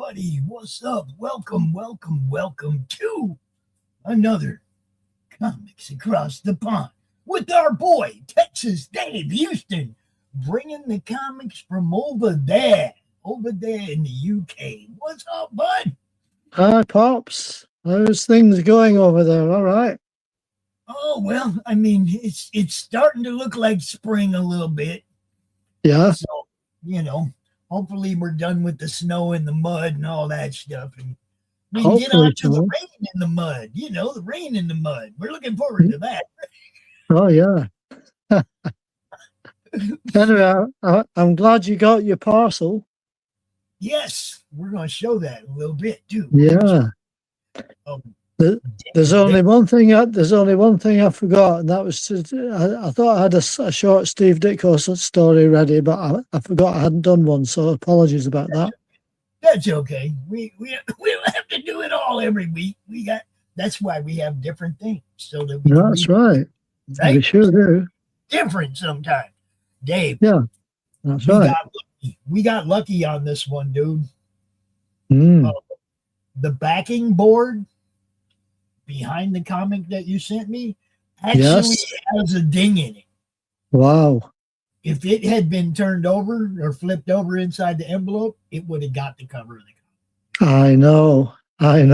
everybody. What's up? Welcome to another Comics Across the Pond with our boy, Texas Dave Houston, bringing the comics from over there in the UK. What's up, bud? Hi, Pops. How's things going over there? All right. Oh, well, I mean, it's starting to look like spring a little bit. Yeah. So, hopefully we're done with the snow and the mud and all that stuff. And we can get on to the rain in the mud, the rain in the mud. We're looking forward to that. Oh, yeah. Anyway, I'm glad you got your parcel. Yes, we're going to show that a little bit, too. Yeah. There's only one thing I forgot, and that was I thought I had a short Steve Ditko story ready, but I forgot I hadn't done one, so apologies about that. That's okay. We don't have to do it all every week. That's why we have different things, so that we That's right. We sure do. Different sometimes. Dave. Yeah, that's right. We got lucky on this one, dude. The backing board behind the comic that you sent me actually has a ding in it. Wow. If it had been turned over or flipped over inside the envelope, it would have got the cover of the comic. I know. I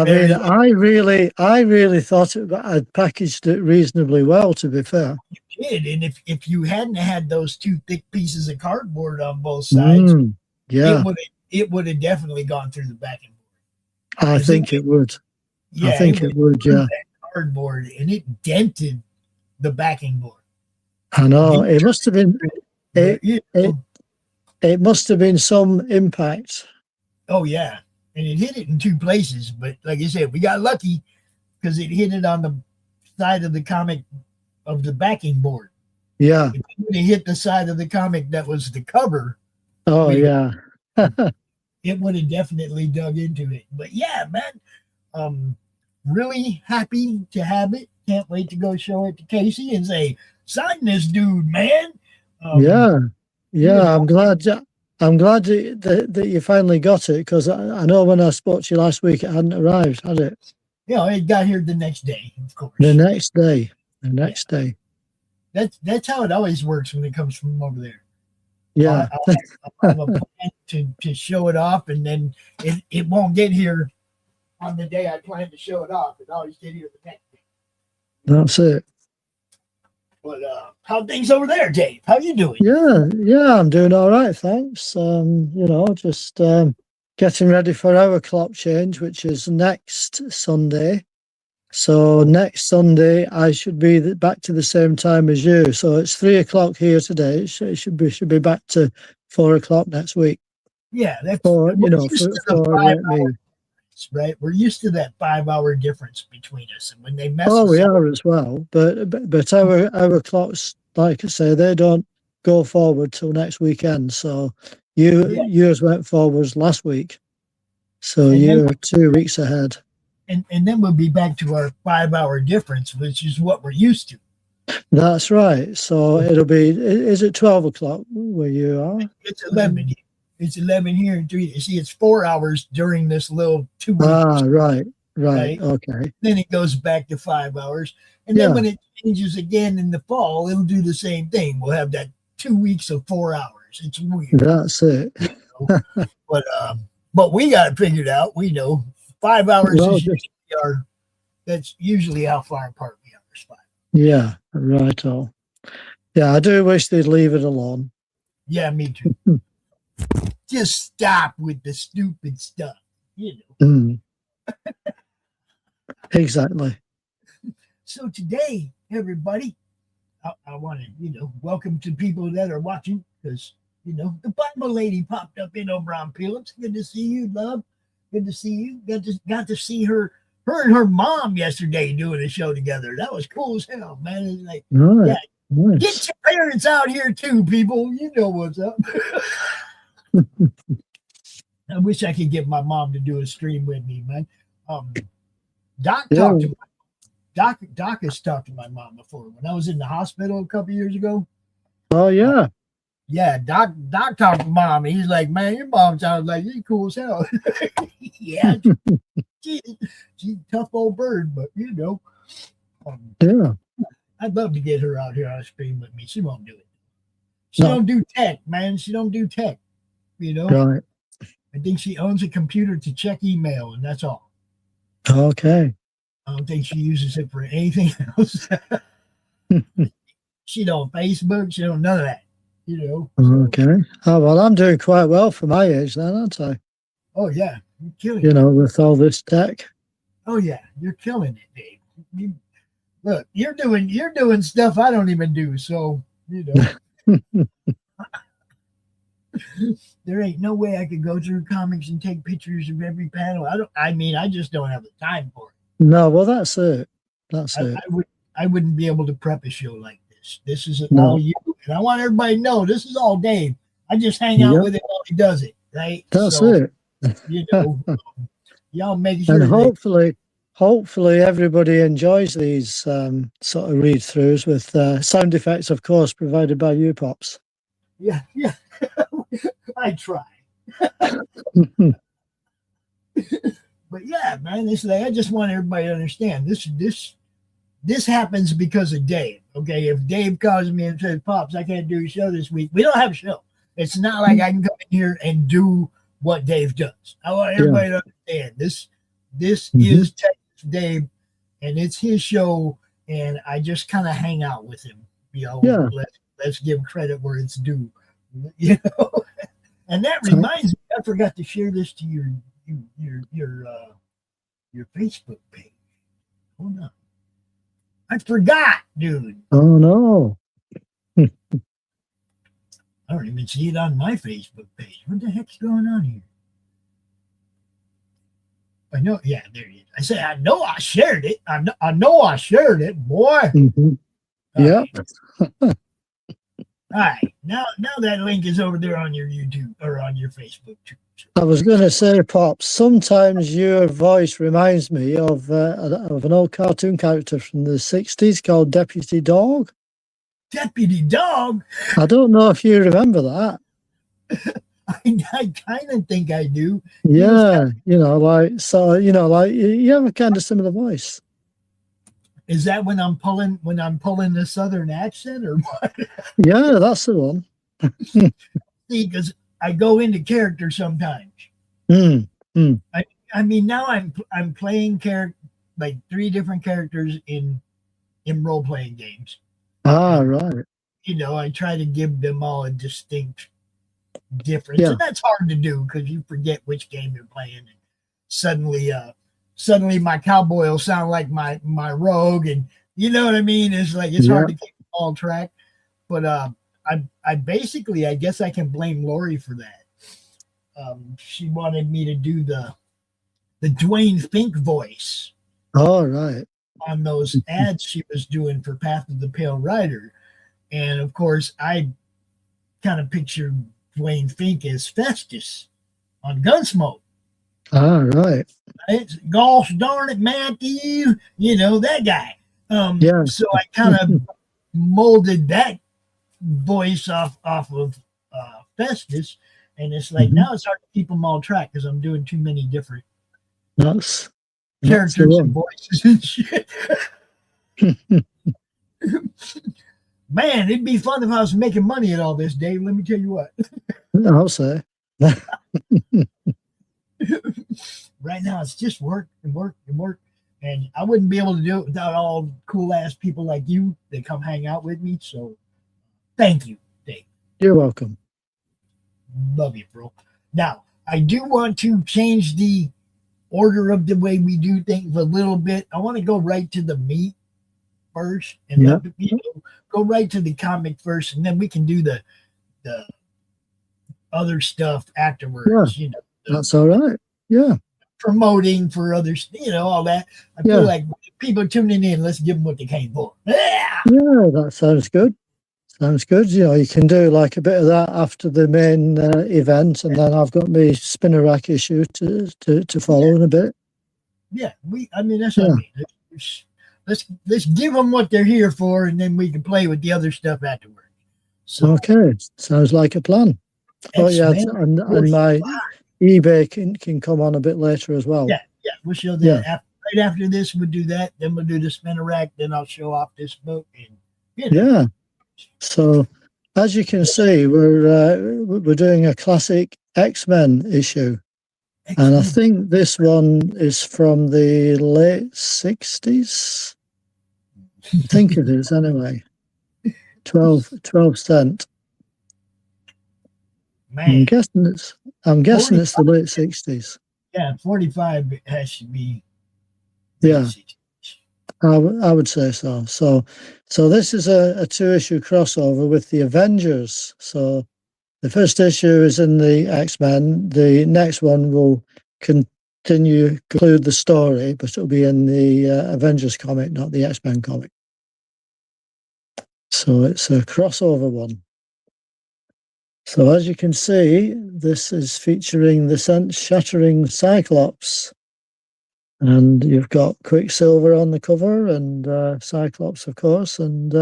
mean, I really thought I'd packaged it reasonably well, to be fair. You did, and if you hadn't had those two thick pieces of cardboard on both sides, it would have definitely gone through the backing board. I think it would. Yeah, I think it would. Yeah, cardboard, and it dented the backing board. I know. It must have been. It must have been some impact. Oh yeah, and it hit it in two places. But like I said, we got lucky because it hit it on the side of the comic of the backing board. Yeah, if it would have hit the side of the comic that was the cover. Oh yeah, it would have definitely dug into it. But yeah, man. Really happy to have it. Can't wait to go show it to Casey and say, sign this dude, man. Yeah. I'm glad that you finally got it, because I know when I spoke to you last week, it hadn't arrived, had it? Yeah, it got here the next day, of course. The next day. That's how it always works when it comes from over there. Yeah. I have a plan to show it off, and then it won't get here on the day I plan to show it off. It always get here the next day. That's it. But how things over there, Dave? How you doing? Yeah, I'm doing all right, thanks. Just getting ready for our clock change, which is next Sunday. So next Sunday I should be back to the same time as you. So it's 3 o'clock here today. It should be back to 4 o'clock next week. Yeah, that's for me. Right, we're used to that 5-hour difference between us, and when they mess we are as well, but our clocks, like I say, they don't go forward till next weekend. So yours went forwards last week, so you're 2 weeks ahead, and then we'll be back to our 5-hour difference, which is what we're used to. That's right. So it'll be, is it 12 o'clock where you are? It's 11. It's 11 here in 3. You see, it's 4 hours during this little 2 weeks. Right. Okay. Then it goes back to 5 hours. And then when it changes again in the fall, it'll do the same thing. We'll have that 2 weeks of 4 hours. It's weird. That's it. But we got it figured out. We know 5 hours that's usually how far apart we are. 5. Yeah, right. Yeah, I do wish they'd leave it alone. Yeah, me too. Just stop with the stupid stuff, Exactly. So today, everybody, I want to, welcome to people that are watching, because, the Bible lady popped up in over on Phillips. Good to see you, love. Good to see you. Got to see her and her mom yesterday doing a show together. That was cool as hell, man. It's like, nice. Get your parents out here too, people. You know what's up. I wish I could get my mom to do a stream with me, man. Doc has talked to my mom before when I was in the hospital a couple years ago. Oh yeah. Yeah, Doc talked to mom. He's like, man, your mom sounds like you cool as hell. Yeah, she's a tough old bird, but Yeah. I'd love to get her out here on a stream with me. She won't do it. She No. don't do tech, man. She don't do tech. Right. I think she owns a computer to check email, and that's all. Okay. I don't think she uses it for anything else. She don't Facebook. She don't none of that. So. Okay. Oh, well, I'm doing quite well for my age then, aren't I? Oh yeah, you're killing it. With all this tech. Oh yeah, you're killing it, Dave. Look, you're doing stuff I don't even do. So there ain't no way I could go through comics and take pictures of every panel. I just don't have the time for it. No, well, that's it. That's it. I wouldn't be able to prep a show like this. This is all you, and I want everybody to know this is all Dave. I just hang out with him while he does it, right? That's it. Y'all make sure. And hopefully everybody enjoys these sort of read-throughs with sound effects, of course, provided by you, Pops. Yeah. I try. But yeah, man, I just want everybody to understand this happens because of Dave. Okay, if Dave calls me and says, "Pops, I can't do a show this week," we don't have a show. It's not like I can come in here and do what Dave does. I want everybody to understand this is Texas Dave, and it's his show, and I just kind of hang out with him. Let's give credit where it's due. And that reminds me, I forgot to share this to your Facebook page. Hold on. I forgot, dude. Oh no. I don't even see it on my Facebook page. What the heck's going on here? I know, yeah, there it is. I said, I know I shared it. I know I shared it, boy. Yeah. All right. Now that link is over there on your YouTube or on your Facebook too. I was going to say, Pops, sometimes your voice reminds me of an old cartoon character from the 60s called Deputy Dog. Deputy Dog? I don't know if you remember that. I kind of think I do. Yeah, you have a kind of similar voice. Is that when I'm pulling the Southern accent or what? Yeah, that's the one. See, because I go into character sometimes. I mean, now I'm playing like 3 different characters in role playing games. Right. I try to give them all a distinct difference, and that's hard to do because you forget which game you're playing, and suddenly my cowboy will sound like my rogue, and you know what I mean. It's like it's hard to keep all track, but I basically, I guess I can blame Lori for that. She wanted me to do the Dwayne Fink voice. Oh, right. On those ads she was doing for Path of the Pale Rider. And of course, I kind of pictured Dwayne Fink as Festus on Gunsmoke. Right. It's gosh darn it, Matthew, that guy. So I kind of molded that voice off of Festus, and it's like now it's hard to keep them all track because I'm doing too many different characters and voices and shit. Man, it'd be fun if I was making money at all this, Dave. Let me tell you what. I'll say. Right now, it's just work and work and work. And I wouldn't be able to do it without all cool-ass people like you that come hang out with me. So thank you, Dave. You're welcome. Love you, bro. Now, I do want to change the order of the way we do things a little bit. I want to go right to the meat first and go right to the comic first, and then we can do the other stuff afterwards. That's all right. Yeah. Promoting for others, all that. I feel like people tuning in, let's give them what they came for. Yeah, that sounds good. Sounds good. You can do like a bit of that after the main event, and then I've got my spinner rack issue to follow in a bit. Yeah, that's what I mean. Let's give them what they're here for, and then we can play with the other stuff afterwards. So Okay, sounds like a plan. Oh yeah, X-Men and my 45. eBay can come on a bit later as well. Yeah, we'll show Yeah. that right after this. We'll do that, then we'll do the spinner rack, then I'll show off this book, and Yeah. So as you can see, we're doing a classic X-Men issue. And I X-Men. think this one is from the late 60s. I think it is anyway. 12 cent. Man, I'm guessing it's the 45. late 60s. Yeah, 45 has to be. Yeah, 60s. I would say so. So this is a two-issue crossover with the Avengers. So the first issue is in the X-Men. The next one will conclude the story, but it'll be in the Avengers comic, not the X-Men comic. So it's a crossover one. So as you can see, this is featuring the shattering Cyclops. And you've got Quicksilver on the cover and Cyclops, of course, and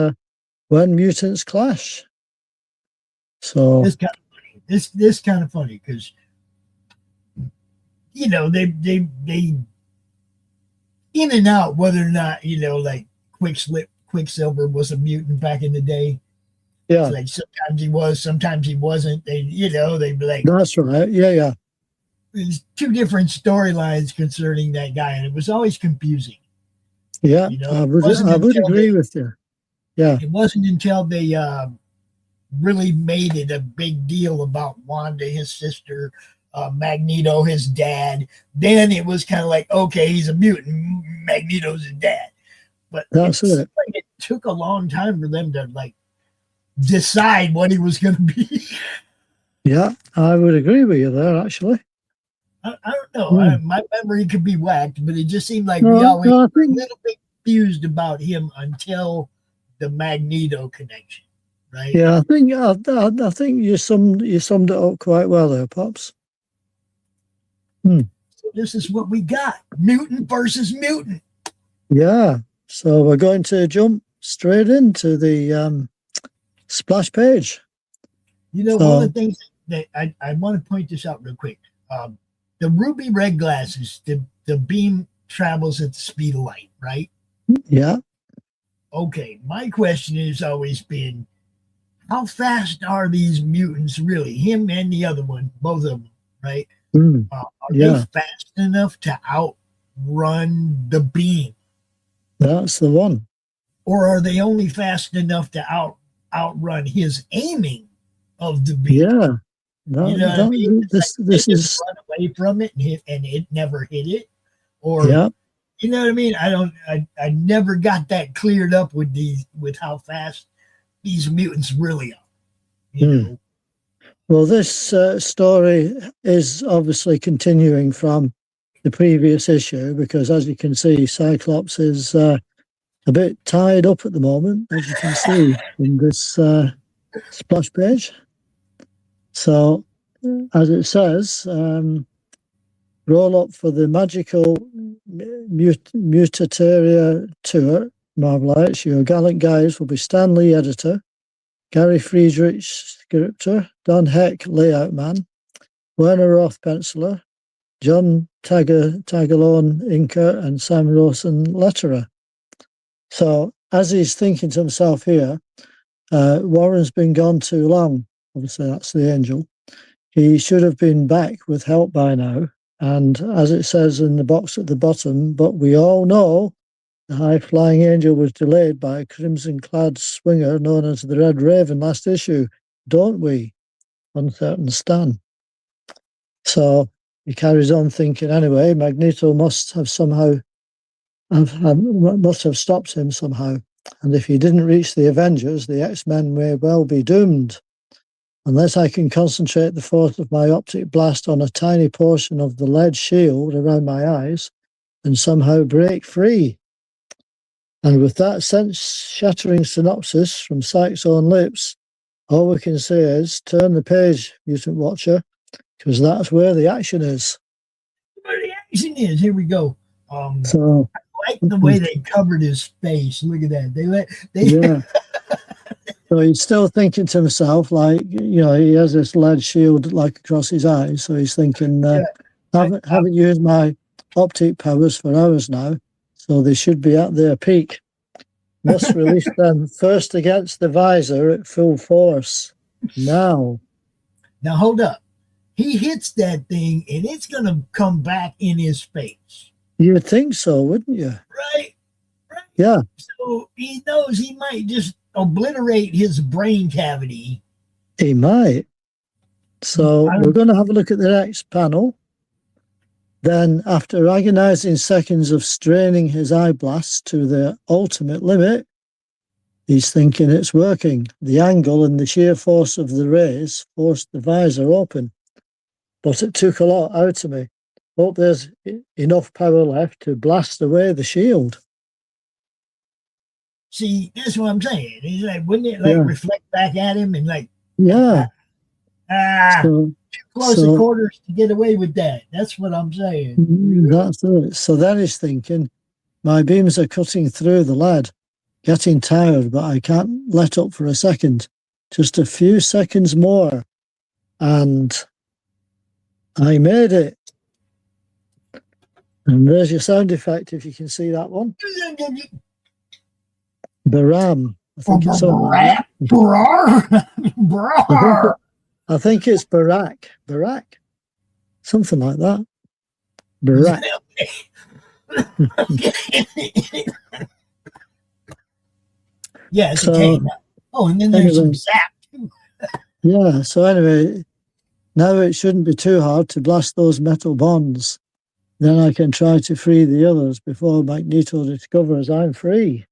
When Mutants Clash. So This kind of funny. This kind of funny because they in and out whether or not like Quicksilver was a mutant back in the day. yeah, It's like sometimes he was, sometimes he wasn't. They'd be like, that's right. Yeah. there's two different storylines concerning that guy, and it was always confusing. Yeah, I would agree with you. Yeah, it wasn't until they really made it a big deal about Wanda, his sister, Magneto, his dad. Then it was kind of like, okay, he's a mutant. Magneto's his dad. But that's it. Like it took a long time for them to decide what he was going to be. Yeah, I would agree with you there, actually. I don't know. My memory could be whacked, but it just seemed like we always were a little bit confused about him until the Magneto connection, right? Yeah, I think you summed it up quite well there, Pops. So this is what we got: mutant versus mutant. Yeah. So we're going to jump straight into the splash page. One of the things that I want to point this out real quick. The ruby red glasses, the beam travels at the speed of light, right? Yeah. Okay, my question has always been, how fast are these mutants really? Him and the other one, both of them, right? Are they fast enough to outrun the beam? That's the one. Or are they only fast enough to outrun his aiming of the beam? Yeah. I mean? This is run away from it and it never hit it, or you know what I mean. I never got that cleared up with how fast these mutants really are. You know. Well, this story is obviously continuing from the previous issue because, as you can see, Cyclops is a bit tied up at the moment, as you can see in this splash page. So, as it says, roll up for the magical Mutateria tour, Marvelites. Your gallant guys will be Stan Lee, editor, Gary Friedrich, scripter, Don Heck, layout man, Werner Roth, penciler, John Tagalone, inker, and Sam Rawson, letterer. So, as he's thinking to himself here, Warren's been gone too long. Obviously, that's the angel. He should have been back with help by now. And as it says in the box at the bottom, but we all know the high-flying angel was delayed by a crimson-clad swinger known as the Red Raven last issue, don't we? Uncertain Stan. So he carries on thinking, anyway, Magneto must have stopped him somehow. And if he didn't reach the Avengers, the X-Men may well be doomed. Unless I can concentrate the force of my optic blast on a tiny portion of the lead shield around my eyes and somehow break free. And with that sense-shattering synopsis from Sykes' own lips, all we can say is, turn the page, Mutant Watcher, because that's where the action is. Where the action is, here we go. So I like the way they covered his face. Look at that. So he's still thinking to himself, like, he has this lead shield like across his eyes. So he's thinking, haven't used my optic powers for hours now, so they should be at their peak. Must release them first against the visor at full force. Now hold up. He hits that thing and it's going to come back in his face. You'd think so, wouldn't you? Right. Yeah. So he knows he might just obliterate his brain cavity. He might. So we're going to have a look at the next panel. Then, after agonizing seconds of straining his eye blasts to their ultimate limit, he's thinking it's working. The angle and the sheer force of the rays forced the visor open. But it took a lot out of me. Hope there's enough power left to blast away the shield. See, that's what I'm saying. He's like, wouldn't it reflect back at him and too close quarters to get away with that. That's what I'm saying. That's it. So then he's thinking, my beams are cutting through the lead, getting tired, but I can't let up for a second. Just a few seconds more. And I made it. And there's your sound effect, if you can see that one. Baram. I think it's I think it's Barak. Something like that. Barak. Yeah, it's a cane. Oh, and then there's some zap. Yeah, so anyway, now it shouldn't be too hard to blast those metal bonds. Then I can try to free the others before Magneto discovers I'm free.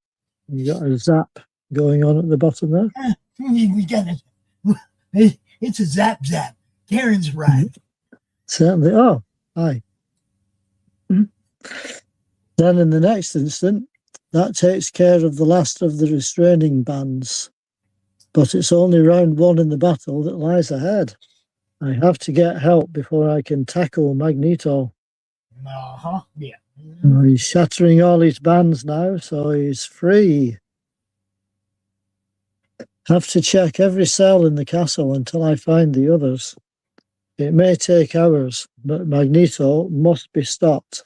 You got a zap going on at the bottom there. We got it. It's a zap. Karen's right. Certainly. Oh, hi. Then in the next instant, that takes care of the last of the restraining bands. But it's only round one in the battle that lies ahead. I have to get help before I can tackle Magneto. Yeah. He's shattering all his bands now, so he's free. Have to check every cell in the castle until I find the others. It may take hours, but Magneto must be stopped,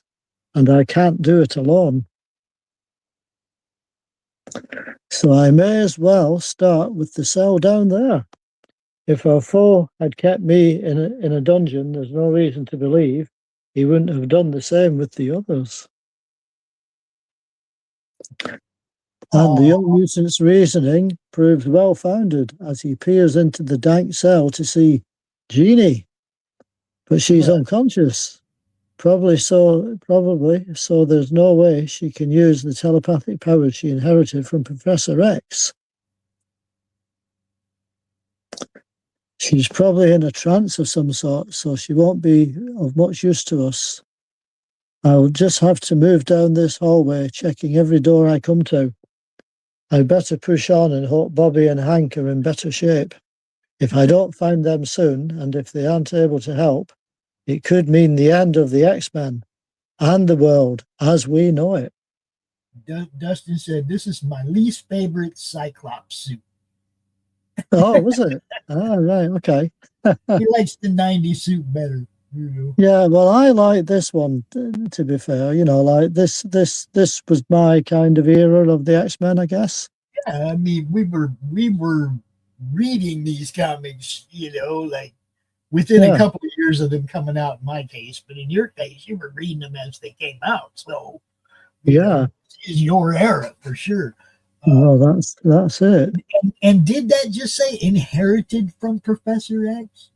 and I can't do it alone. So I may as well start with the cell down there. If our foe had kept me in a dungeon, there's no reason to believe he wouldn't have done the same with the others. And the young mutant's reasoning proves well-founded as he peers into the dank cell to see Jeannie. But she's unconscious. Probably so there's no way she can use the telepathic powers she inherited from Professor X. She's probably in a trance of some sort, so she won't be of much use to us. I'll just have to move down this hallway, checking every door I come to. I'd better push on and hope Bobby and Hank are in better shape. If I don't find them soon, and if they aren't able to help, it could mean the end of the X-Men and the world as we know it. Dustin said, this is my least favorite Cyclops suit. Oh, was it? Ah, right, okay. He likes the 90s suit better. Yeah, well, I like this one, to be fair. Like this was my kind of era of the X-Men, I guess. Yeah, I mean, we were reading these comics, like within a couple of years of them coming out in my case. But in your case, you were reading them as they came out. So, this is your era for sure. Well, that's it. And did that just say inherited from Professor X?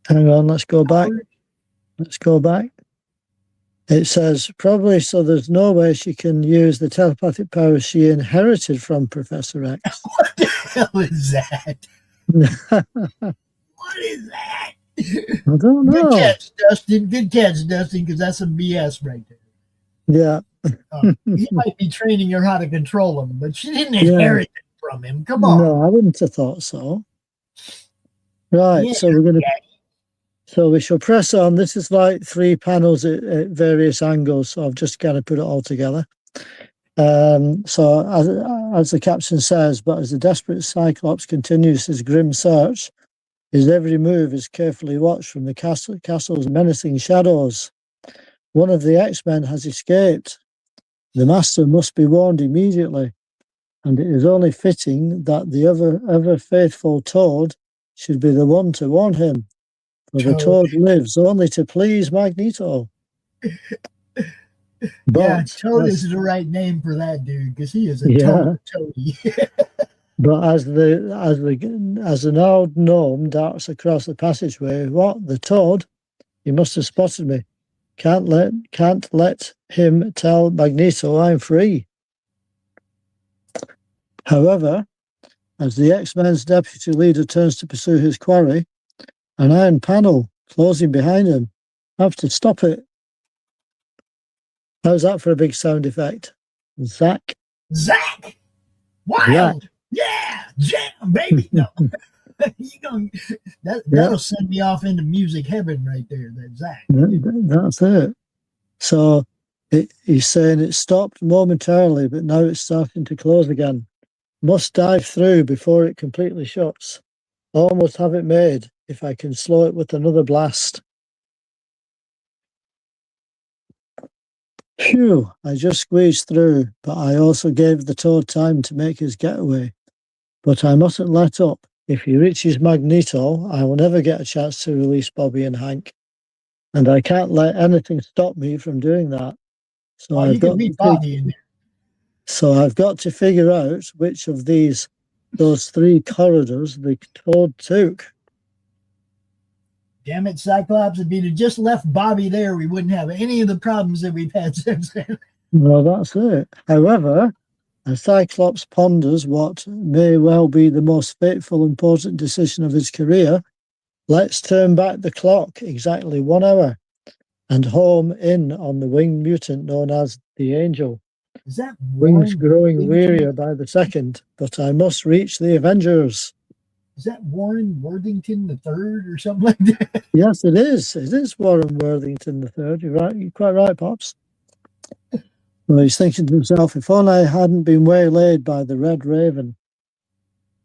Hang on, let's go back. It says, probably so there's no way she can use the telepathic powers she inherited from Professor X. What the hell is that? What is that? I don't know. Good catch, Dustin, because that's some BS right there. Yeah. He might be training her how to control him, but she didn't inherit it from him. Come on. No, I wouldn't have thought so. Right, so we're going to... So we shall press on. This is like 3 panels at various angles, so I've just kind of put it all together. So, as the caption says, but as the desperate Cyclops continues his grim search, his every move is carefully watched from the castle's menacing shadows. One of the X-Men has escaped. The Master must be warned immediately, and it is only fitting that the ever faithful Toad should be the one to warn him, for the Toad lives only to please Magneto. Yeah, Toad is the right name for that dude, because he is a toady. But as an old gnome darts across the passageway, what, the Toad? He must have spotted me. Can't let him tell Magneto I'm free. However, as the X-Men's deputy leader turns to pursue his quarry, an iron panel closing behind him. I have to stop it. How's that for a big sound effect? Zach. Wild. Yeah. Jam, baby. No. That'll send me off into music heaven right there, that Zach. That's it. So he's saying it stopped momentarily, but now it's starting to close again. Must dive through before it completely shuts. Almost have it made if I can slow it with another blast. Phew, I just squeezed through, but I also gave the Toad time to make his getaway. But I mustn't let up. If he reaches Magneto, I will never get a chance to release Bobby and Hank. And I can't let anything stop me from doing that. So I've got Bobby in there. So I've got to figure out which of those three corridors the Toad took. Damn it, Cyclops. If you'd have just left Bobby there, we wouldn't have any of the problems that we've had since then. Well, that's it. However, as Cyclops ponders what may well be the most fateful, important decision of his career, let's turn back the clock exactly 1 hour and home in on the winged mutant known as the Angel. Is that wings growing wearier by the second, but I must reach the Avengers. Is that Warren Worthington III or something like that? Yes, it is. It is Warren Worthington III. You're right. You're quite right, Pops. Well, he's thinking to himself, if only I hadn't been waylaid by the Red Raven.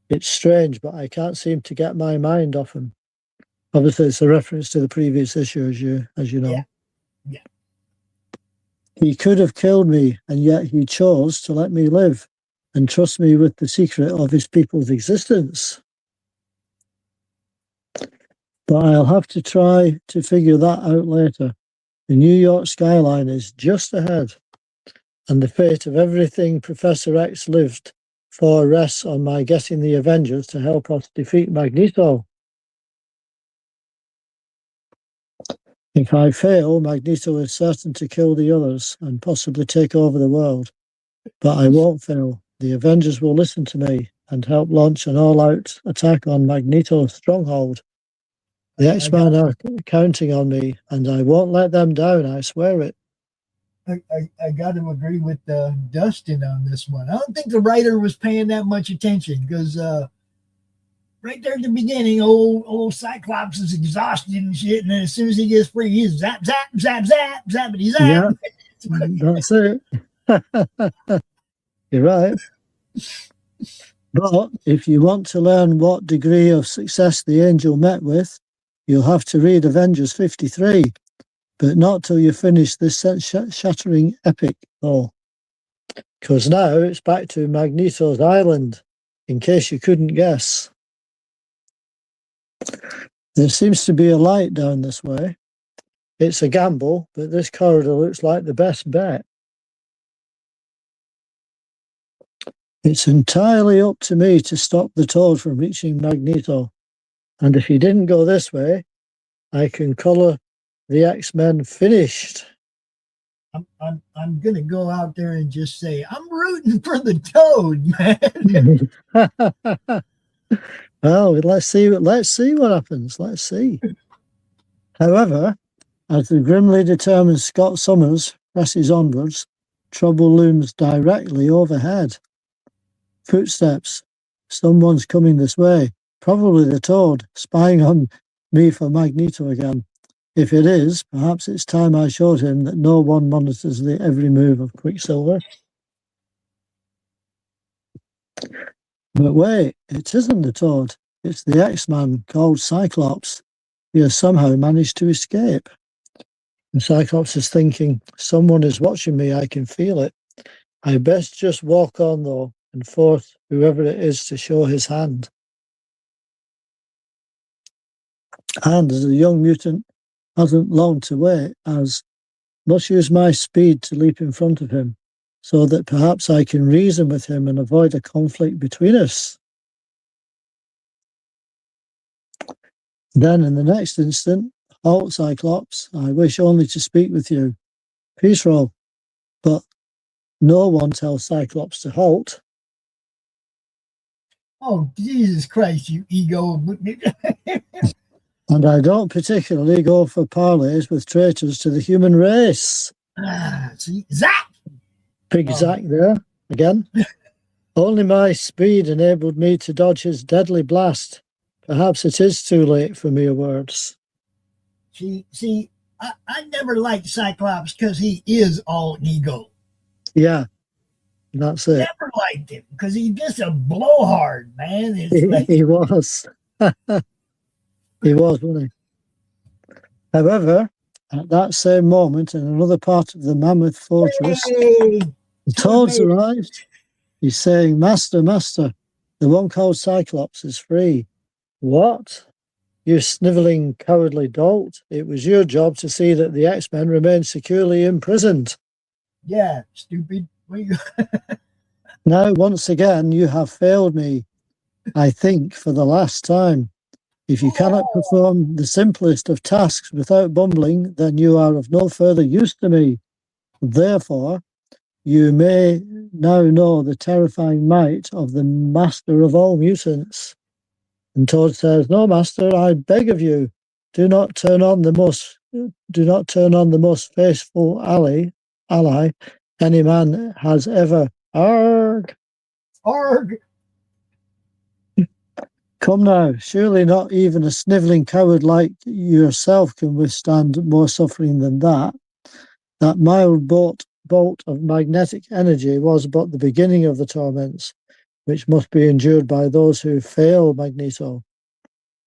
It's strange, but I can't seem to get my mind off him. Obviously, it's a reference to the previous issue, as you know. Yeah. He could have killed me, and yet he chose to let me live and trust me with the secret of his people's existence. But I'll have to try to figure that out later. The New York skyline is just ahead, and the fate of everything Professor X lived for rests on my getting the Avengers to help us defeat Magneto. If I fail, Magneto is certain to kill the others and possibly take over the world. But I won't fail. The Avengers will listen to me and help launch an all-out attack on Magneto's stronghold. The X-Men are counting on me, and I won't let them down, I swear it. I got to agree with Dustin on this one. I don't think the writer was paying that much attention, because right there at the beginning, old Cyclops is exhausted and shit, and then as soon as he gets free, he's zap, zap, zap, zap, zappity, zap. Yeah, that's it. You're right. But if you want to learn what degree of success the Angel met with, you'll have to read Avengers 53, but not till you finish this shattering epic, though. Because now it's back to Magneto's Island, in case you couldn't guess. There seems to be a light down this way. It's a gamble, but this corridor looks like the best bet. It's entirely up to me to stop the Toad from reaching Magneto. And if he didn't go this way, I can colour the X-Men finished. I'm going to go out there and just say, I'm rooting for the Toad, man. Well, let's see what happens. Let's see. However, as the grimly determined Scott Summers presses onwards, trouble looms directly overhead. Footsteps. Someone's coming this way. Probably the Toad, spying on me for Magneto again. If it is, perhaps it's time I showed him that no one monitors the every move of Quicksilver. But wait, it isn't the Toad. It's the X-Man called Cyclops. He has somehow managed to escape. And Cyclops is thinking, someone is watching me, I can feel it. I best just walk on, though, and force whoever it is to show his hand. And as a young mutant hasn't long to wait, as must use my speed to leap in front of him, so that perhaps I can reason with him and avoid a conflict between us. Then, in the next instant, halt, Cyclops, I wish only to speak with you. Peace roll. But no one tells Cyclops to halt. Oh, Jesus Christ, you ego. And I don't particularly go for parleys with traitors to the human race. See, Zach! Big Zach there, again. Only my speed enabled me to dodge his deadly blast. Perhaps it is too late for mere words. See, I never liked Cyclops because he is all ego. Yeah, that's it. Never liked him because he's just a blowhard, man. He was. He was, wasn't he? However, at that same moment, in another part of the mammoth fortress, the Toad's arrived. He's saying, Master, Master, the one called Cyclops is free. What? You snivelling, cowardly dolt. It was your job to see that the X-Men remained securely imprisoned. Yeah, stupid. Now, once again, you have failed me, I think, for the last time. If you cannot perform the simplest of tasks without bumbling, then you are of no further use to me. Therefore, you may now know the terrifying might of the master of all mutants. And Toad says, No, Master, I beg of you, do not turn on the most faithful ally any man has ever. Arg! Arg! Come now, surely not even a snivelling coward like yourself can withstand more suffering than that. That mild bolt of magnetic energy was but the beginning of the torments, which must be endured by those who fail Magneto.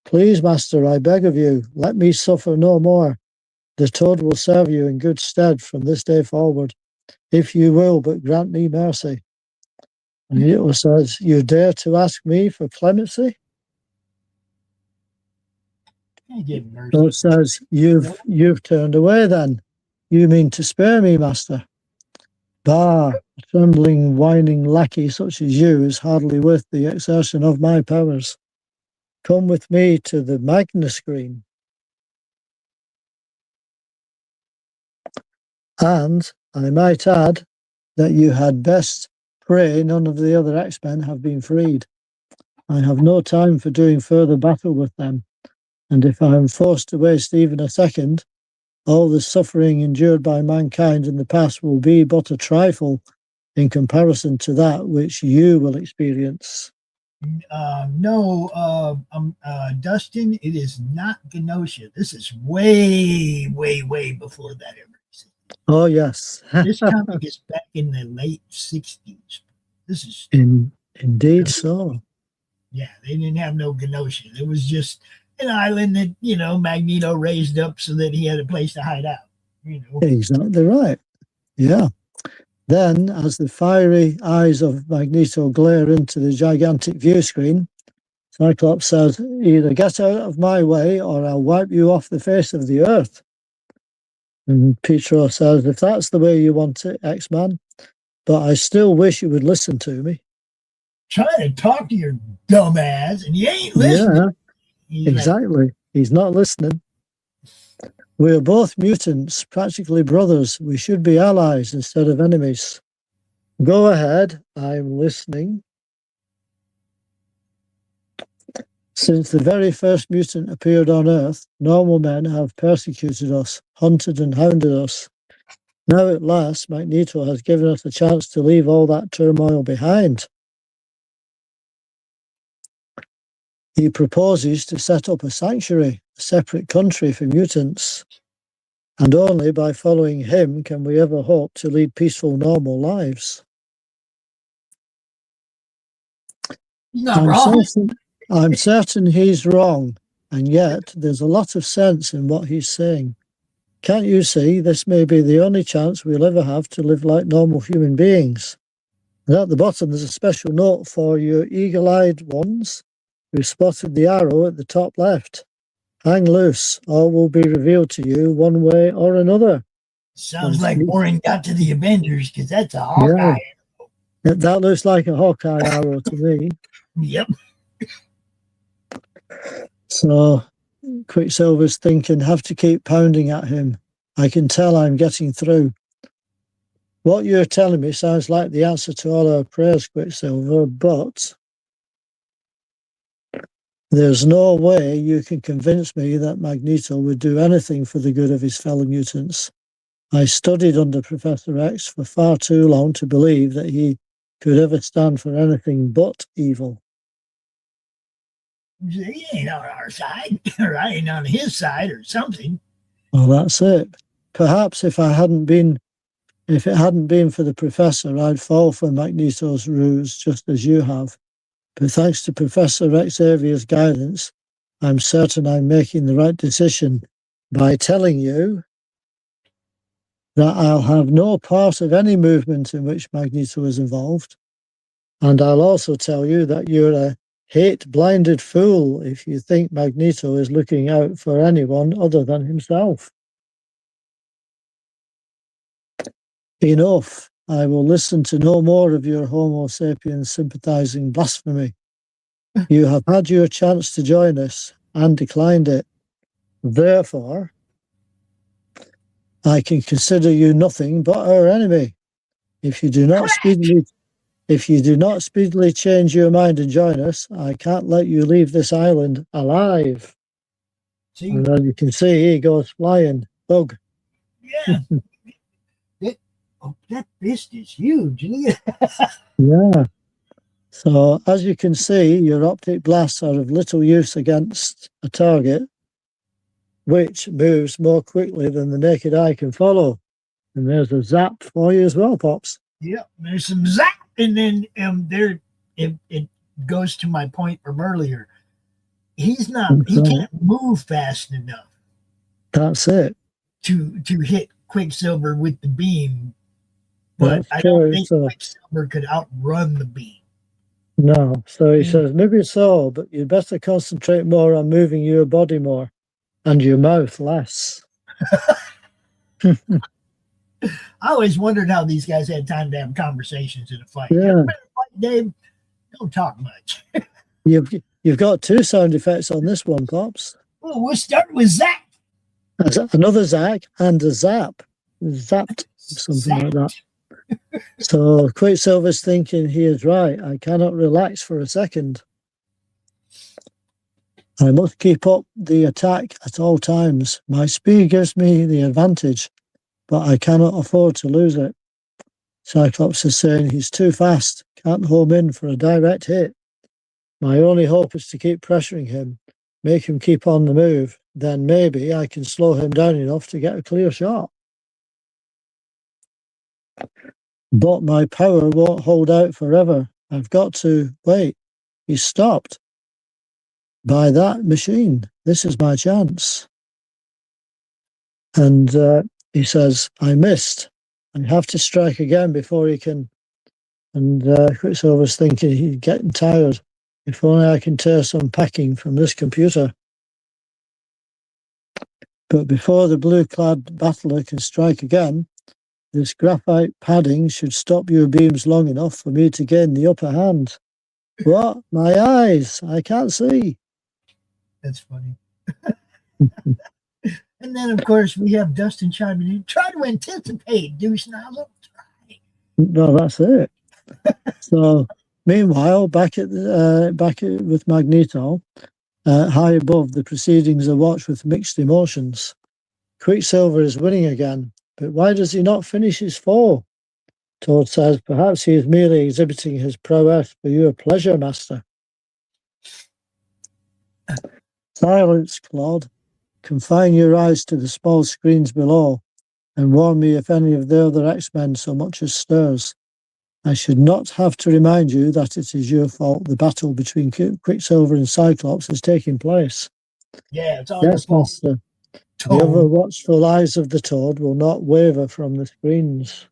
Please, Master, I beg of you, let me suffer no more. The Toad will serve you in good stead from this day forward, if you will but grant me mercy. And it says, You dare to ask me for clemency? So it says, you've turned away then. You mean to spare me, Master? Bah, a trembling, whining lackey such as you is hardly worth the exertion of my powers. Come with me to the Magna screen. And I might add that you had best pray none of the other X-Men have been freed. I have no time for doing further battle with them, and if I am forced to waste even a second, all the suffering endured by mankind in the past will be but a trifle in comparison to that which you will experience. No, Dustin, it is not Genosha. This is way, way, way before that ever existed. Oh, yes. This comic is back in the late 60s. This is... Indeed so. Yeah, they didn't have no Genosha. It was just an island that, Magneto raised up so that he had a place to hide out. Exactly right. Yeah. Then, as the fiery eyes of Magneto glare into the gigantic view screen, Cyclops says, either get out of my way or I'll wipe you off the face of the earth. And Pietro says, if that's the way you want it, X-Man, but I still wish you would listen to me. Trying to talk to your dumb ass, and you ain't listening. Yeah, exactly. He's not listening. We're both mutants, practically brothers. We should be allies instead of enemies. Go ahead, I'm listening. Since the very first mutant appeared on Earth, normal men have persecuted us, hunted and hounded us. Now at last, Magneto has given us a chance to leave all that turmoil behind. He proposes to set up a sanctuary, a separate country for mutants. And only by following him can we ever hope to lead peaceful, normal lives. He's not I'm wrong. certain he's wrong, and yet there's a lot of sense in what he's saying. Can't you see this may be the only chance we'll ever have to live like normal human beings? And at the bottom, there's a special note for your eagle-eyed ones who spotted the arrow at the top left. Hang loose, all will be revealed to you one way or another. Sounds like Warren got to the Avengers because that's a Yeah, Hawkeye. that looks like a Hawkeye arrow to me. Yep. So Quicksilver's thinking, have to keep pounding at him. I can tell I'm getting through. What you're telling me sounds like the answer to all our prayers, Quicksilver, but there's no way you can convince me that Magneto would do anything for the good of his fellow mutants. I studied under Professor X for far too long to believe that he could ever stand for anything but evil. He ain't on our side, or I ain't on his side, or something. Well, that's it. Perhaps if it hadn't been for the Professor, I'd fall for Magneto's ruse just as you have. But thanks to Professor Xavier's guidance, I'm certain I'm making the right decision by telling you that I'll have no part of any movement in which Magneto is involved. And I'll also tell you that you're a hate-blinded fool if you think Magneto is looking out for anyone other than himself. Enough. I will listen to no more of your Homo sapiens sympathizing blasphemy. You have had your chance to join us and declined it. Therefore, I can consider you nothing but our enemy. If you do not speedily change your mind and join us, I can't let you leave this island alive. See? And as you can see, he goes flying. Bug. Yeah. That fist is huge. Yeah. So as you can see, your optic blasts are of little use against a target which moves more quickly than the naked eye can follow. And there's a zap for you as well, Pops. Yep, there's some zap, and then it goes to my point from earlier. He can't move fast enough. That's it. To hit Quicksilver with the beam. But I don't think Quicksilver could outrun the beam. No. So he says, maybe so, but you'd better concentrate more on moving your body more and your mouth less. I always wondered how these guys had time to have conversations in a fight. Yeah. Dave, don't talk much. You've got two sound effects on this one, Pops. Well, we'll start with Zach. Another Zach and a zap. Zapped, something like that. So Quicksilver's thinking he is right. I cannot relax for a second. I must keep up the attack at all times. My speed gives me the advantage, but I cannot afford to lose it. Cyclops is saying he's too fast, can't home in for a direct hit. My only hope is to keep pressuring him, make him keep on the move. Then maybe I can slow him down enough to get a clear shot. But my power won't hold out forever. I've got to wait. He's stopped. By that machine. This is my chance. And he says, I missed. I have to strike again before he can. And Quicksilver's thinking he's getting tired. If only I can tear some packing from this computer. But before the blue-clad battler can strike again, this graphite padding should stop your beams long enough for me to gain the upper hand. What? My eyes! I can't see. That's funny. And then, of course, we have Dustin chiming in. Try to anticipate, douche nozzle. Try. No, that's it. So, meanwhile, with Magneto, high above, the proceedings are watched with mixed emotions. Quicksilver is winning again, but why does he not finish his fall? Toad says, perhaps he is merely exhibiting his prowess for your pleasure, Master. Silence, Claude. Confine your eyes to the small screens below and warn me if any of the other X-Men so much as stirs. I should not have to remind you that it is your fault the battle between Quicksilver and Cyclops is taking place. Yeah, it's all your Yes, fault. Master. The Toad. ever watchful eyes of the Toad will not waver from the screens.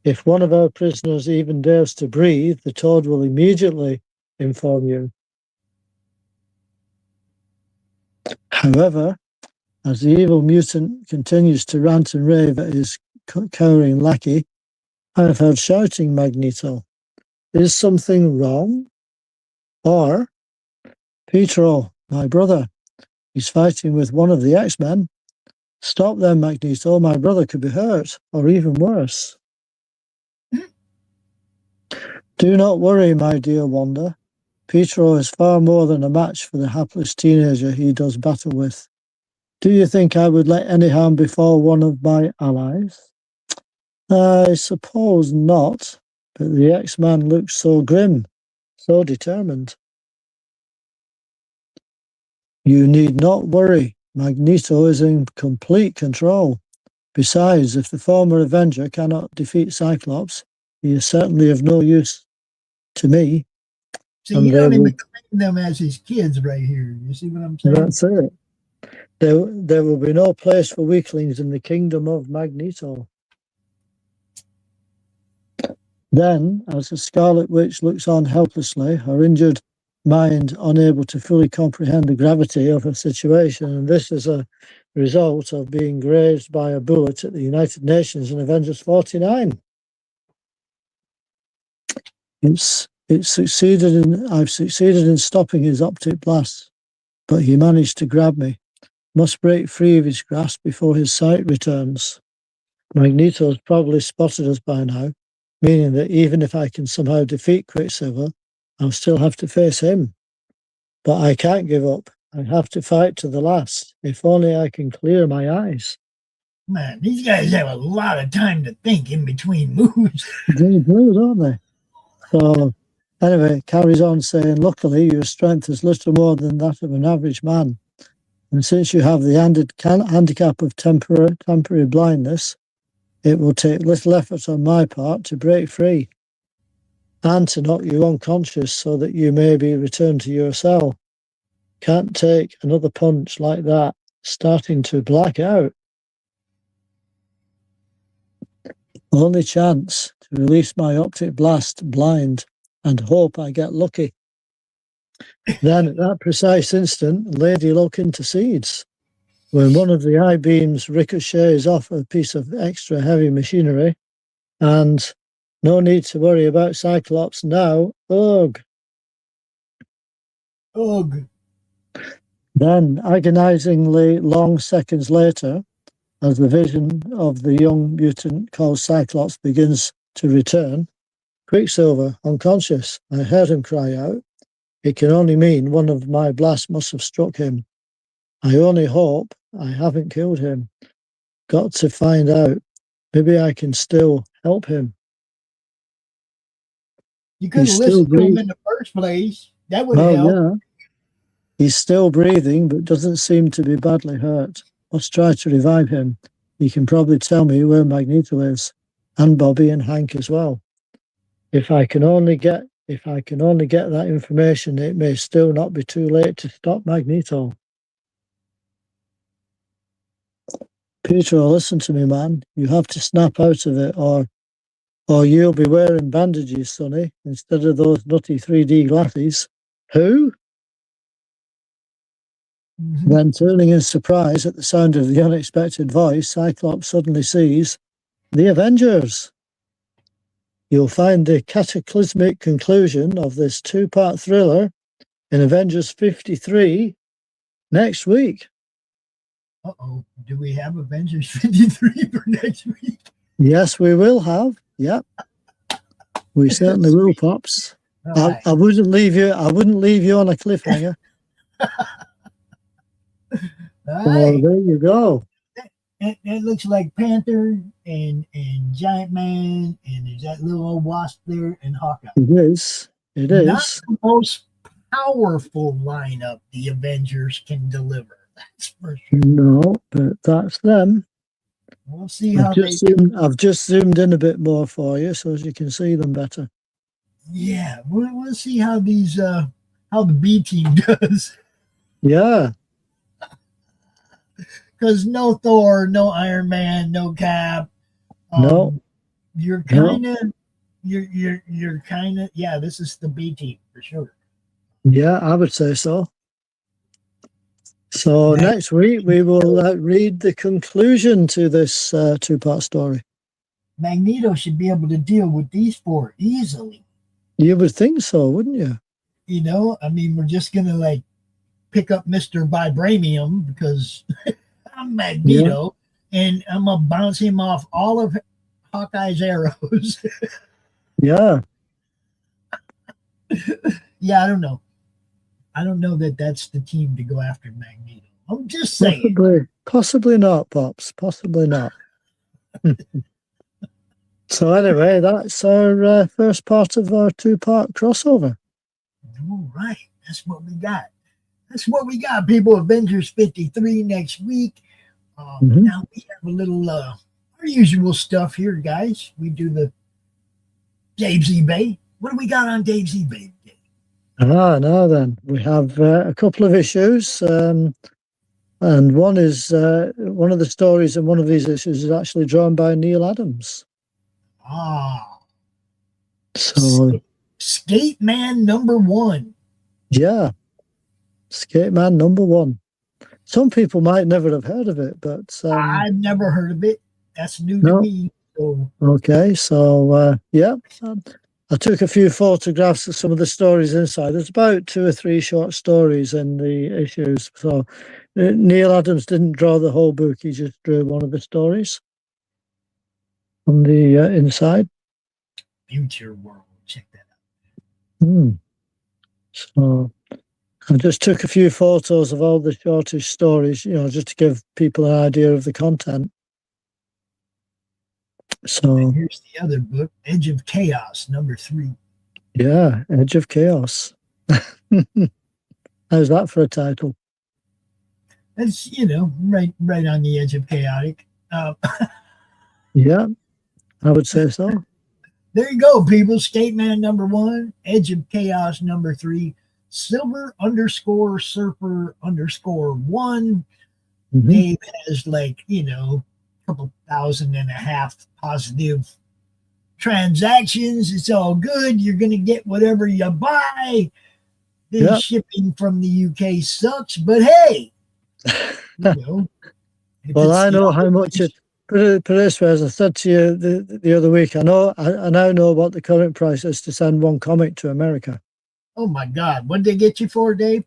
If one of our prisoners even dares to breathe, the Toad will immediately inform you. However, as the evil mutant continues to rant and rave at his cowering lackey, I have heard shouting, Magneto. Is something wrong? Or, Pietro, my brother, he's fighting with one of the X-Men. Stop them, Magneto. My brother could be hurt, or even worse. Do not worry, my dear Wanda. Pietro is far more than a match for the hapless teenager he does battle with. Do you think I would let any harm befall one of my allies? I suppose not, but the X-Man looks so grim, so determined. You need not worry. Magneto is in complete control. Besides, if the former Avenger cannot defeat Cyclops, he is certainly of no use to me. See, you don't even claim them as his kids right here. You see what I'm saying? That's it. There will be no place for weaklings in the kingdom of Magneto. Then, as the Scarlet Witch looks on helplessly, her injured mind unable to fully comprehend the gravity of her situation, and this is a result of being grazed by a bullet at the United Nations in Avengers 49. I've succeeded in stopping his optic blast, but he managed to grab me. Must break free of his grasp before his sight returns. Magneto's probably spotted us by now, meaning that even if I can somehow defeat Quicksilver, I'll still have to face him. But I can't give up. I have to fight to the last, if only I can clear my eyes. Man, these guys have a lot of time to think in between moves. They do, don't they? So, anyway, carries on saying, luckily, your strength is little more than that of an average man. And since you have the handicap of temporary blindness, it will take little effort on my part to break free and to knock you unconscious so that you may be returned to your cell. Can't take another punch like that, starting to black out. Only chance to release my optic blast blind and hope I get lucky. Then at that precise instant, Lady Luck intercedes. When one of the eye beams ricochets off a piece of extra heavy machinery, and no need to worry about Cyclops now. Ugh. Ugh. Then, agonizingly long seconds later, as the vision of the young mutant called Cyclops begins to return, Quicksilver, unconscious. I heard him cry out. It can only mean one of my blasts must have struck him. I only hope I haven't killed him. Got to find out. Maybe I can still help him. You could have listened to him in the first place. That would help. Yeah. He's still breathing, but doesn't seem to be badly hurt. Must try to revive him. He can probably tell me where Magneto is, and Bobby and Hank as well. If I can only get that information, it may still not be too late to stop Magneto. Pietro, listen to me, man. You have to snap out of it, or you'll be wearing bandages, Sonny, instead of those nutty 3D glasses. Who? Mm-hmm. Then, turning in surprise at the sound of the unexpected voice, Cyclops suddenly sees the Avengers. You'll find the cataclysmic conclusion of this two-part thriller in Avengers 53 next week. Uh-oh. Do we have Avengers 53 for next week? Yes, we will have. Yep. We certainly will, Pops. Right. I wouldn't leave you on a cliffhanger. Right. There you go. That looks like Panther and Giant Man, and there's that little old wasp there, and Hawkeye. It is. Not the most powerful lineup the Avengers can deliver. That's for sure. No, but that's them. We'll see how they. I've just zoomed in a bit more for you, so as you can see them better. Yeah, we'll see how these how the B team does. Yeah. Because no Thor, no Iron Man, no Cap. No. You're No. kind of you're kind of, yeah, this is the B team for sure. Yeah, I would say so. So next week we will read the conclusion to this two-part story. Magneto should be able to deal with these four easily. You would think so, wouldn't you? You know, I mean, we're just gonna like pick up Mr. Vibranium because I'm Magneto, and I'm gonna bounce him off all of Hawkeye's arrows. Yeah. Yeah, I don't know. I don't know that that's the team to go after Magneto. I'm just saying. Possibly not, Pops. Possibly not. So anyway, that's our first part of our two-part crossover. All right. That's what we got. That's what we got, people. Avengers 53 next week. Now we have a little our usual stuff here, guys. We do the Dave's eBay. What do we got on Dave's eBay today? Now then, we have a couple of issues. And one is one of the stories in one of these issues is actually drawn by Neil Adams. So Skate Man #1. Yeah. Skate Man #1. Some people might never have heard of it, but I've never heard of it. That's new to me. So okay, so yeah. I took a few photographs of some of the stories inside. There's about 2 or 3 short stories in the issues. So Neil Adams didn't draw the whole book. He just drew one of the stories on the inside. Future World. Check that out. So I just took a few photos of all the shortish stories, just to give people an idea of the content. So and here's the other book, Edge of Chaos, #3. Yeah, Edge of Chaos. How's that for a title? That's, right on the edge of chaotic. Yeah, I would say so. There you go, people. Skate Man #1, Edge of Chaos #3, Silver _Surfer _1. Dave has couple thousand and a half positive transactions. It's all good. You're going to get whatever you buy. The shipping from the UK sucks, but hey, well, I know how much it. Put it this way, as I said to you the other week, I now know what the current price is to send one comic to America. Oh my God! What did they get you for, Dave?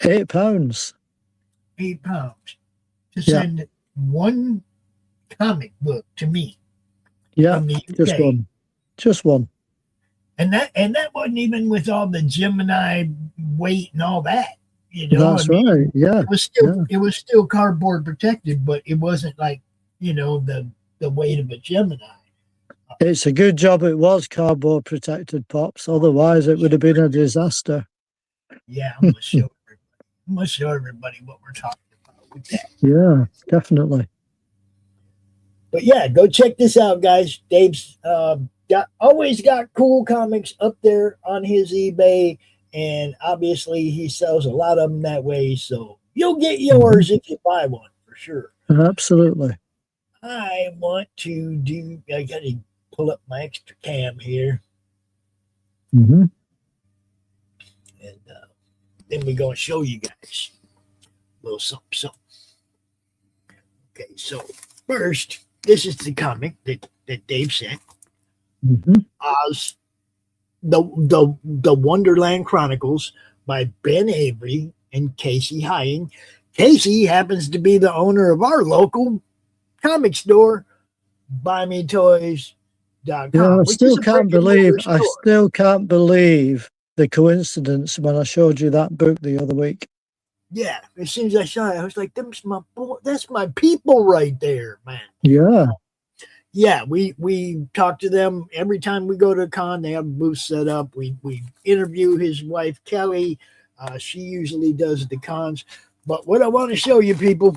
£8. £8 to send one comic book to me. Yeah, just one. And that wasn't even with all the Gemini weight and all that. That's right. Yeah, it was still cardboard protected, but it wasn't like the weight of a Gemini. It's a good job it was cardboard protected, Pops. Otherwise, it would have been a disaster. Yeah, I'm gonna show everybody what we're talking about with that. Yeah, definitely. But yeah, go check this out, guys. Dave's always got cool comics up there on his eBay, and obviously he sells a lot of them that way. So you'll get yours if you buy one for sure. Absolutely. I want to I got to pull up my extra cam here. And then we're going to show you guys a little something. Okay, so first, this is the comic that Dave sent. Oz, the Wonderland Chronicles by Ben Avery and Casey Hying. Casey happens to be the owner of our local comic store, BuyMeToys.com. Yeah, I still can't believe the coincidence when I showed you that book the other week. Yeah, as soon as I saw it, I was like, that's my people right there, man. Yeah. Yeah, we talk to them every time we go to a con. They have a booth set up. We interview his wife, Kelly. She usually does the cons. But what I want to show you, people,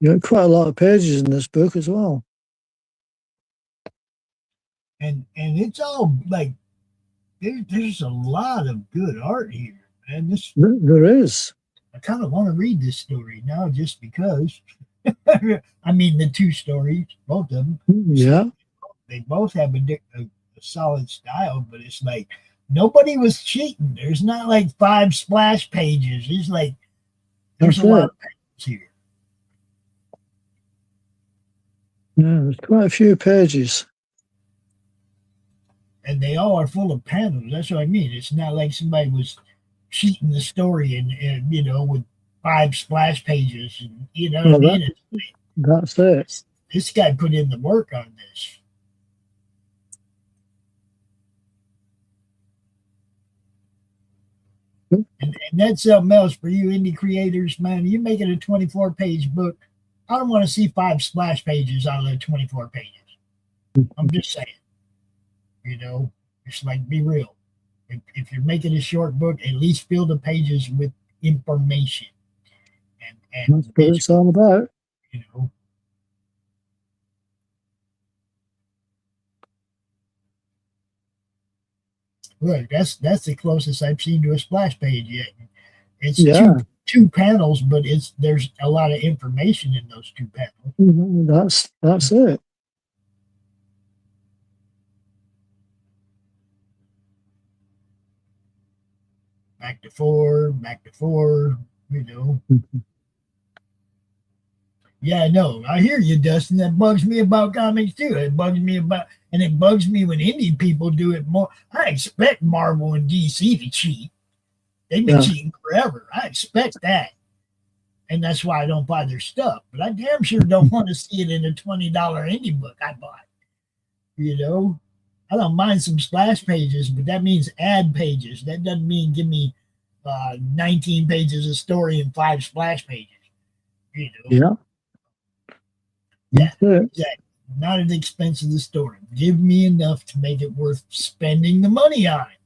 You got quite a lot of pages in this book as well. And it's all like there's a lot of good art here, and this There is. I kind of want to read this story now just because. I mean, the two stories, both of them. Yeah. They both have a solid style, but it's like nobody was cheating. There's not like 5 splash pages. It's like there's a lot of pages here. Yeah, there's quite a few pages. And they all are full of panels. That's what I mean. It's not like somebody was cheating the story and you know, with 5 splash pages. And, you know what I mean? That's it. This guy put in the work on this. And that's something else for you indie creators, man. You make it a 24-page book. I don't want to see 5 splash pages out of the 24 pages. I'm just saying. You know, it's like, be real. If you're making a short book, at least fill the pages with information. And that's what it's all about. You know. Look, that's the closest I've seen to a splash page yet. It's two panels, but there's a lot of information in those 2 panels. That's it. Back to 4, you know. Yeah, I know. I hear you, Dustin. That bugs me about comics too. It bugs me when indie people do it more. I expect Marvel and DC to cheat. They've been cheating forever. I expect that. And that's why I don't buy their stuff. But I damn sure don't want to see it in a $20 indie book I bought. You know? I don't mind some splash pages, but that means ad pages. That doesn't mean give me 19 pages of story and 5 splash pages. You know? Yeah, exactly. Not at the expense of the story. Give me enough to make it worth spending the money on it.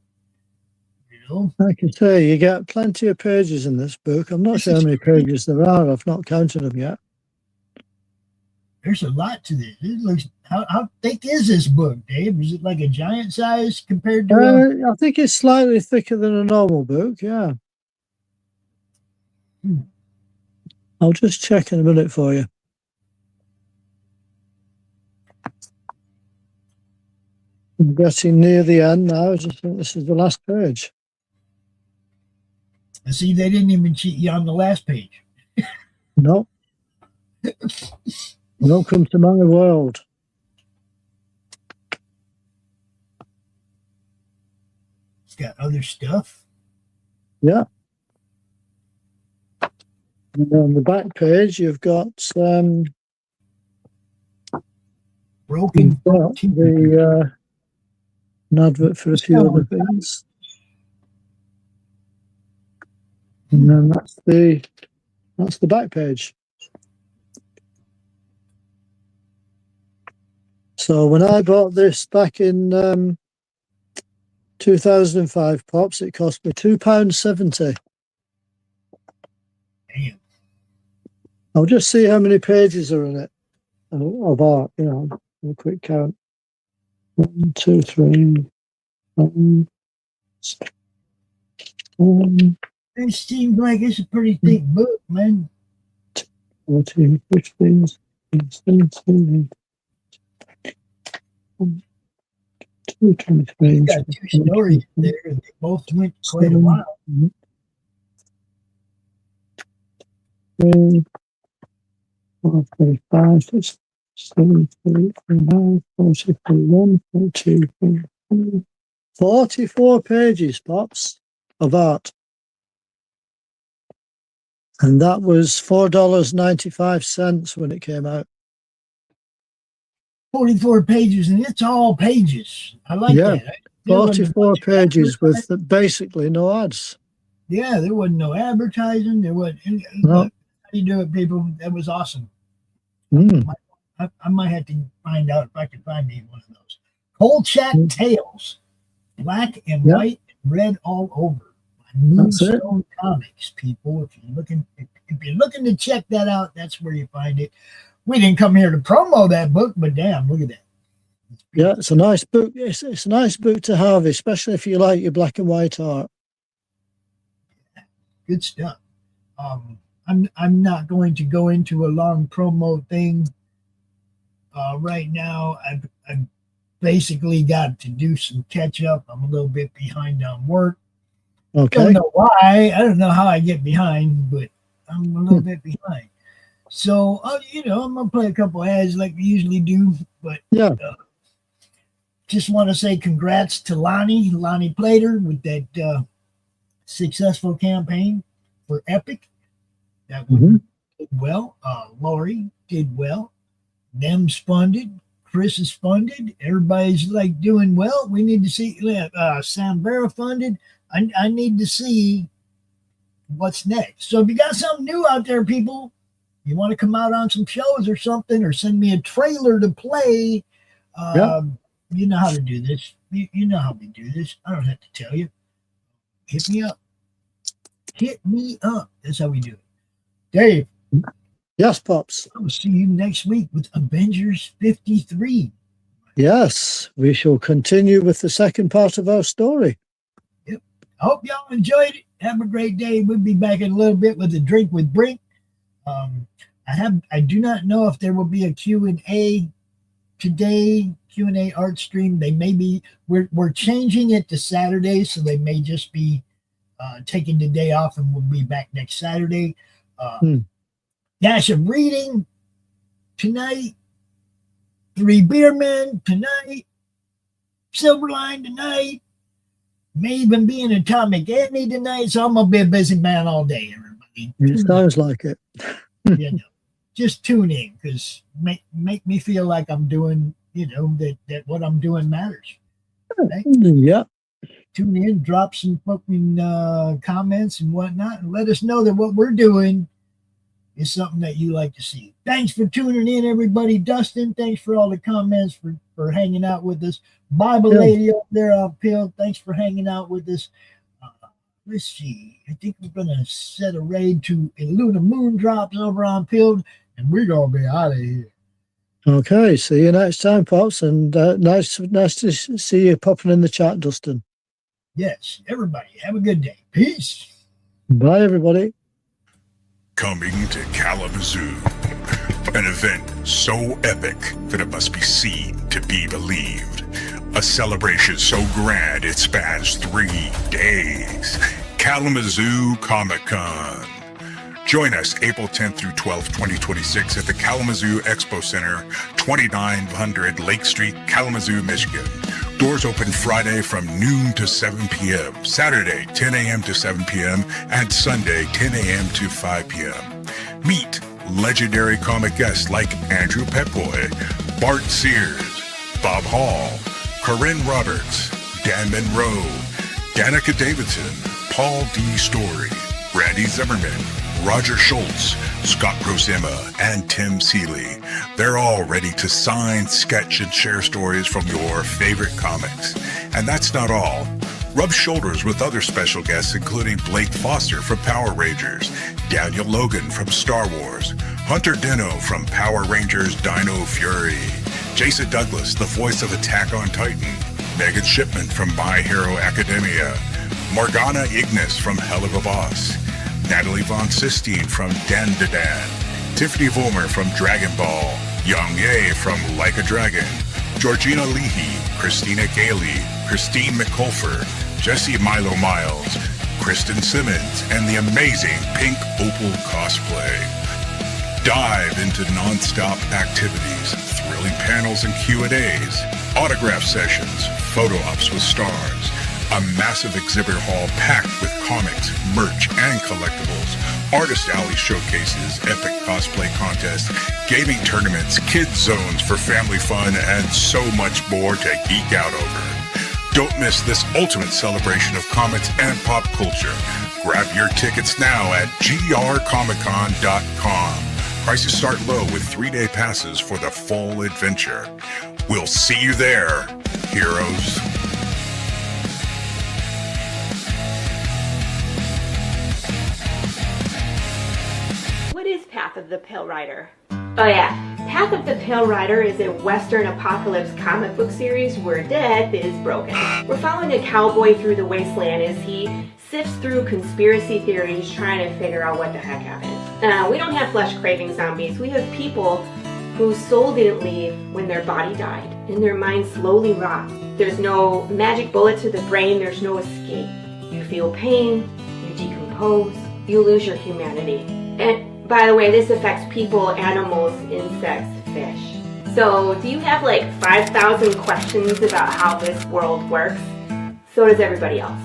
You know? I can say you get plenty of pages in this book. I'm not sure how many pages there are. I've not counted them yet. There's a lot to this. It looks, how thick is this book, Dave? Is it like a giant size compared to I think it's slightly thicker than a normal book, yeah. I'll just check in a minute for you. I'm getting near the end now. I just think this is the last page. See, they didn't even cheat you on the last page. No. Welcome to my world. It's got other stuff. Yeah. And on the back page, you've got broken an advert for a few other things. And then that's the back page. So when I bought this back in 2005, Pops, it cost me £2.70. Damn. I'll just see how many pages are in it. Of art, you know, a quick count. 1, 2, 3. It seems like it's a pretty thick book, man. 14, 15, 17, 223. You got 2 stories there. They both went quite a while. 3, 4, 5, 6, 7, 8, 9, 40, 41, 42, 43. 44 pages, Pops, of art. And that was $4.95 when it came out. 44 pages, and it's all pages. I like that. 44 pages with basically no ads. Yeah, there wasn't no advertising. There wasn't. No. Look, how you do it, people? That was awesome. I might have to find out if I can find me one of those. Kolchak Tales, black and white and red all over. New That's it. Stone Comics, people. If you're looking to check that out, that's where you find it. We didn't come here to promo that book, but damn, look at that. Yeah, it's a nice book. It's a nice book to have, especially if you like your black and white art. Good stuff. I'm not going to go into a long promo thing right now. I've basically got to do some catch up. I'm a little bit behind on work. Okay. Don't know why. I don't know how I get behind, but I'm a little bit behind. So, I'm going to play a couple ads like we usually do. But yeah, just want to say congrats to Lonnie Plater with that successful campaign for Epic. That one did well. Lori did well. Them's funded. Chris is funded. Everybody's like doing well. We need to see Sam Vera funded. I need to see what's next. So if you got something new out there, people, you want to come out on some shows or something, or send me a trailer to play, you know how to do this. You know how we do this. I don't have to tell you. Hit me up. Hit me up. That's how we do it. Dave. Yes, Pops. I will see you next week with Avengers 53. Yes, we shall continue with the second part of our story. Yep. I hope y'all enjoyed it. Have a great day. We'll be back in a little bit with a drink with Brink. I do not know if there will be a Q&A today, Q&A art stream. They may be, we're changing it to Saturday, so they may just be taking the day off, and we'll be back next Saturday. Dash of reading tonight, 3 beer men tonight, Silverline tonight, may even be an Atomic Annie tonight. So I'm gonna be a busy man all day, everybody. It sounds like it. Just tune in, because make me feel like I'm doing, that what I'm doing matters. Okay? Yeah. Tune in, drop some fucking comments and whatnot, and let us know that what we're doing is something that you like to see. Thanks for tuning in, everybody. Dustin, thanks for all the comments, for hanging out with us. Bible Lady up there on Pill, thanks for hanging out with us. Let's see. I think we're going to set a raid to Luna Moon Drops over on Pill, and we're going to be out of here. Okay, see you next time, Pops, and nice to see you popping in the chat, Dustin. Yes, everybody, have a good day. Peace. Bye, everybody. Coming to Kalamazoo, an event so epic that it must be seen to be believed. A celebration so grand it spans 3 days. Kalamazoo Comic-Con. Join us April 10th through 12th, 2026 at the Kalamazoo Expo Center, 2900 Lake Street, Kalamazoo, Michigan. Doors open Friday from noon to 7 p.m., Saturday 10 a.m. to 7 p.m., and Sunday 10 a.m. to 5 p.m. Meet legendary comic guests like Andrew Petboy, Bart Sears, Bob Hall, Corinne Roberts, Dan Monroe, Danica Davidson, Paul D. Story, Randy Zimmerman, Roger Schultz, Scott Grosema, and Tim Seeley. They're all ready to sign, sketch, and share stories from your favorite comics. And that's not all. Rub shoulders with other special guests, including Blake Foster from Power Rangers, Daniel Logan from Star Wars, Hunter Dino from Power Rangers Dino Fury, Jason Douglas, the voice of Attack on Titan, Megan Shipman from My Hero Academia, Morgana Ignis from Hell of a Boss, Natalie Von Sistine from Dan to Dan, Tiffany Vollmer from Dragon Ball, Young Ye from Like a Dragon, Georgina Leahy, Christina Gailey, Christine McCulfer, Jesse Milo Miles, Kristen Simmons, and the amazing Pink Opal cosplay. Dive into non-stop activities, thrilling panels and Q&As, autograph sessions, photo ops with stars, a massive exhibit hall packed with comics, merch, and collectibles, artist alley showcases, epic cosplay contests, gaming tournaments, kids zones for family fun, and so much more to geek out over. Don't miss this ultimate celebration of comics and pop culture. Grab your tickets now at grcomiccon.com. Prices start low with 3-day passes for the full adventure. We'll see you there, heroes. Path of the Pale Rider. Oh yeah, Path of the Pale Rider is a Western apocalypse comic book series where death is broken. We're following a cowboy through the wasteland as he sifts through conspiracy theories trying to figure out what the heck happened. We don't have flesh-craving zombies. We have people whose soul didn't leave when their body died, and their mind slowly rots. There's no magic bullet to the brain, there's no escape. You feel pain, you decompose, you lose your humanity. And by the way, this affects people, animals, insects, fish. So do you have like 5,000 questions about how this world works? So does everybody else.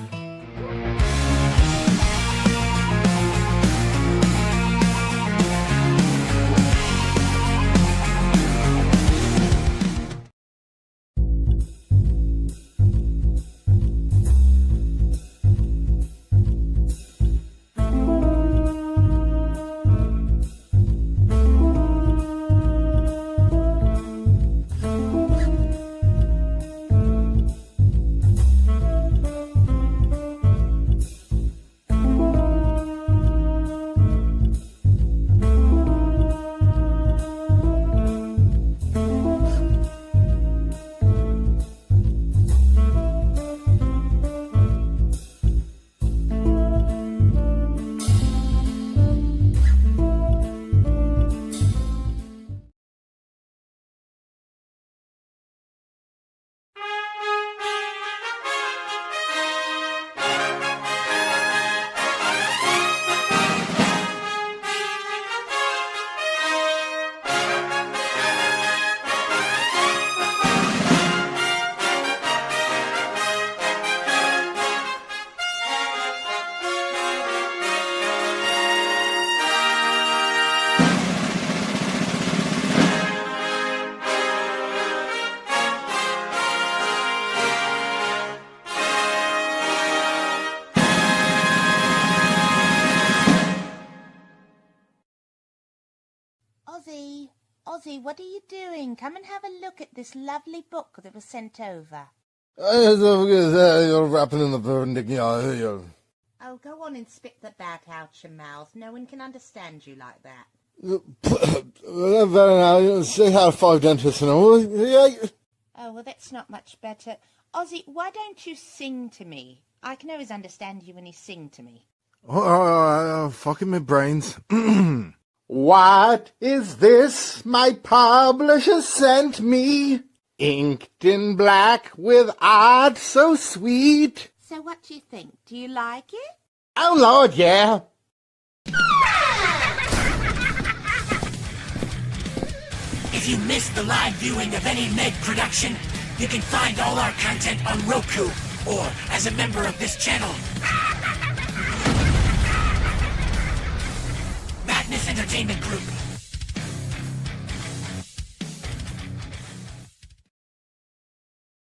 Ozzy, what are you doing? Come and have a look at this lovely book that was sent over. You're wrapping in the burning. Oh, go on and spit the bat out your mouth. No one can understand you like that. Very nice. Say how 5 dentists and all. Oh, well, that's not much better. Ozzy, why don't you sing to me? I can always understand you when you sing to me. Fucking my brains. What is this my publisher sent me? Inked in black with art so sweet. So what do you think? Do you like it? Oh, Lord, yeah. If you missed the live viewing of any Meg production, you can find all our content on Roku or as a member of this channel. Madness Entertainment Group.